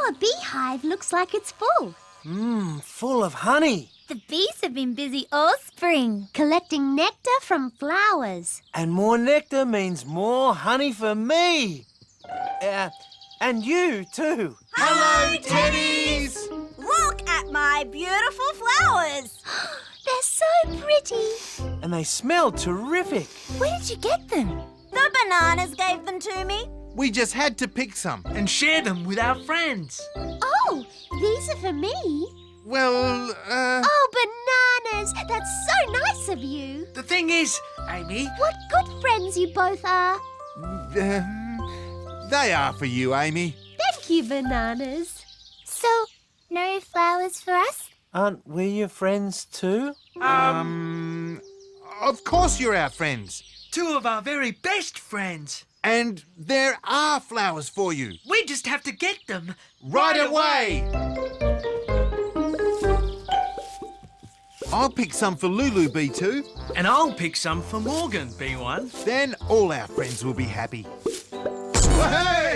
Our beehive looks like it's full. Full of honey. The bees have been busy all spring, collecting nectar from flowers. And more nectar means more honey for me. And you too. Hello, Teddies! Look at my beautiful flowers. They're so pretty. And they smell terrific. Where did you get them? The bananas gave them to me. We just had to pick some. And share them with our friends. Oh, these are for me. Well, Oh, bananas! That's so nice of you. The thing is, Amy... What good friends you both are. they are for you, Amy. Thank you, bananas. So, no flowers for us? Aren't we your friends too? Of course you're our friends. Two of our very best friends. And there are flowers for you. We just have to get them. Right away! I'll pick some for Lulu, B2. And I'll pick some for Morgan, B1. Then all our friends will be happy. Wahey!